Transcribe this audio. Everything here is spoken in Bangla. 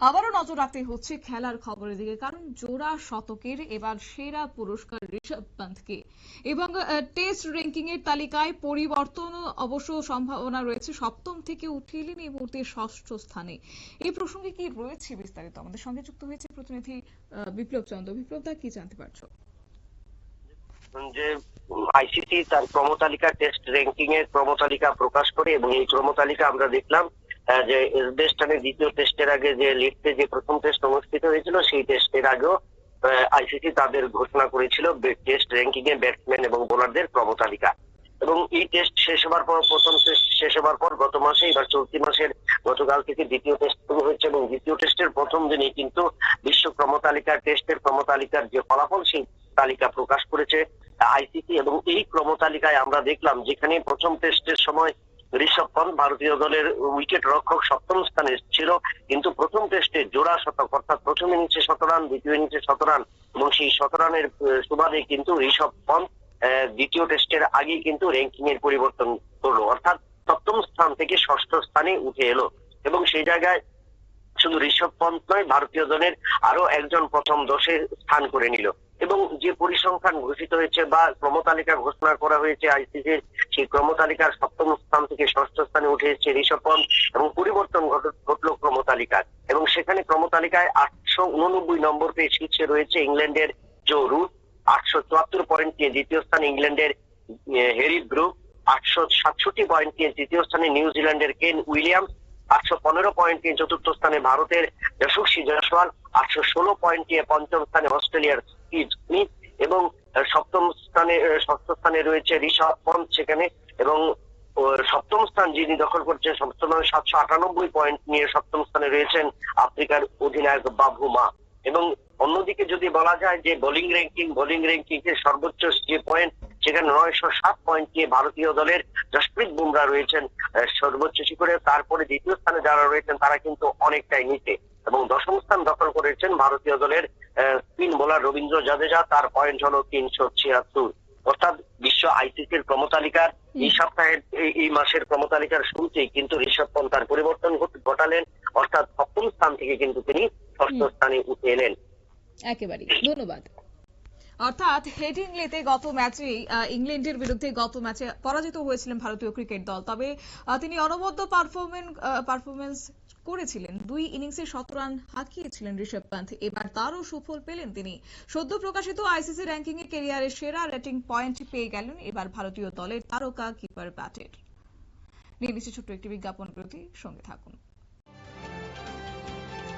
আবারও নজর রাখতে হচ্ছে খেলার খবরের দিকে, কারণ জোড়া শতকের এবার সেরা পুরস্কার ঋষভ পান্থকে। এবং টেস্ট র্যাঙ্কিং এর তালিকায় পরিবর্তন অবশ্য সম্ভাবনা রয়েছে। সপ্তম থেকে উঠে এলেন এই মুহূর্তে ষষ্ঠ স্থানে। এই প্রসঙ্গে কি রয়েছে বিস্তারিত, আমাদের সঙ্গে যুক্ত হয়েছে প্রতিনিধি বিপ্লব চন্দ্র। বিপ্লব দা, কি জানতে পারছো? যে আইসিসি তার ক্রমতালিকা, টেস্ট র্যাঙ্কিং এর ক্রমতালিকা প্রকাশ করে, এবং এই ক্রমতালিকা আমরা দেখলাম যে এজবেস্টানে দ্বিতীয় টেস্টের আগে যে লিস্টে যে প্রথম টেস্ট অনুষ্ঠিত হয়েছিল, সেই টেস্টের আগেও আইসিসি তাদের ঘোষণা করেছিল টেস্ট র্যাঙ্কিং এ ব্যাটসম্যান এবং বোলারদের ক্রমতালিকা। এবং এই টেস্ট শেষ হবার পর, প্রথম টেস্ট শেষ হবার পর গত মাসে, এবার চলতি মাসের গতকাল থেকে দ্বিতীয় টেস্ট শুরু হয়েছে, এবং দ্বিতীয় টেস্টের প্রথম দিনই কিন্তু বিশ্ব ক্রমতালিকার, টেস্টের ক্রমতালিকার যে ফলাফল, সেই তালিকা প্রকাশ করেছে আইসিসি। এবং এই ক্রমতালিকায় আমরা দেখলাম, যেখানে প্রথম টেস্টের সময় ঋষভ পন্থ ভারতীয় দলের উইকেট রক্ষক সপ্তম স্থানে ছিল, কিন্তু প্রথম টেস্টে জোড়া শতক, অর্থাৎ প্রথম ইনিংসে 17 রান, দ্বিতীয় ইনিংসে 17 রান, এবং সেই 17 রানের সুবাদে কিন্তু ঋষভ পন্থ দ্বিতীয় টেস্টের আগে কিন্তু র্যাঙ্কিং এর পরিবর্তন করলো, অর্থাৎ সপ্তম স্থান থেকে ষষ্ঠ স্থানে উঠে এলো। এবং সেই জায়গায় শুধু ঋষভ পন্থ নয়, ভারতীয় দলের আরো একজন প্রথম 10-এ স্থান করে নিল। এবং যে পরিসংখ্যান ঘোষিত হয়েছে বা ক্রমতালিকা ঘোষণা করা হয়েছে আইসিসির, সেই ক্রমতালিকার সপ্তম স্থান থেকে ষষ্ঠ স্থানে উঠে এসেছে ঋষভ পন্থ, এবং পরিবর্তন ঘটলো ক্রমতালিকার। এবং সেখানে ক্রমতালিকায় 889 নম্বর পেয়ে শীর্ষে রয়েছে ইংল্যান্ডের জো রুট, 874 পয়েন্ট নিয়ে দ্বিতীয় স্থানে ইংল্যান্ডের হ্যারি ব্রুক, 867 পয়েন্ট নিয়ে তৃতীয় স্থানে নিউজিল্যান্ডের কেন উইলিয়ামস, 815 পয়েন্ট নিয়ে চতুর্থ স্থানে ভারতের যশস্বী জয়সওয়াল, 816 পয়েন্ট নিয়ে পঞ্চম স্থানে অস্ট্রেলিয়ার স্টিভ স্মিথ, এবং ষষ্ঠ স্থানে রয়েছে ঋষভ পন্থ সেখানে। এবং সপ্তম স্থান যিনি দখল করছেন, সপ্তম 798 পয়েন্ট নিয়ে সপ্তম স্থানে রয়েছেন আফ্রিকার অধিনায়ক বাবু মা। এবং অন্যদিকে যদি বলা যায় যে বোলিং র্যাঙ্কিং এর সর্বোচ্চ যে পয়েন্ট, সেখানে 907 পয়েন্ট নিয়ে ভারতীয় দলের জসপ্রীত বুমরা রয়েছেন সর্বোচ্চ শিখরে। তারপরে দ্বিতীয় স্থানে যারা রয়েছেন তারা কিন্তু অনেকটাই নিচে। এবং দশম স্থান দখল করেছেন ভারতীয় দলের স্পিন বোলার রবীন্দ্র জাদেজা, তার পয়েন্ট হলো 376। অর্থাৎ বিশ্ব আইসিসির ক্রমতালিকার এই সপ্তাহের, এই মাসের ক্রমতালিকার শুরুতেই কিন্তু ঋষভ পন্থ তার পরিবর্তন ঘটালেন, অর্থাৎ সপ্তম স্থান থেকে কিন্তু তিনি ষষ্ঠ স্থানে উঠে এলেন। একেবারেই ধন্যবাদ। অর্থাৎ হেডিংলিতে গত ম্যাচে ইংল্যান্ডের বিরুদ্ধে পরাজিত হয়েছিলেন ভারতীয় ক্রিকেট দল। তবে তিনি অনবদ্য পারফরমেন্স করেছিলেন, 2 ইনিংসে 17 রান হাঁকিয়েছিলেন ঋষভ পান্থ। এবার তারও সুফল পেলেন তিনি। সদ্য প্রকাশিত আইসিসি র্যাঙ্কিং এ ক্যারিয়ারের সেরা রেটিং পয়েন্ট পেয়ে গেলেন এবার ভারতীয় দলের তারকা কিপার ব্যাটের। নিয়ে নিচ্ছে ছোট্ট একটি বিজ্ঞাপন বিরতি, সঙ্গে থাকুন।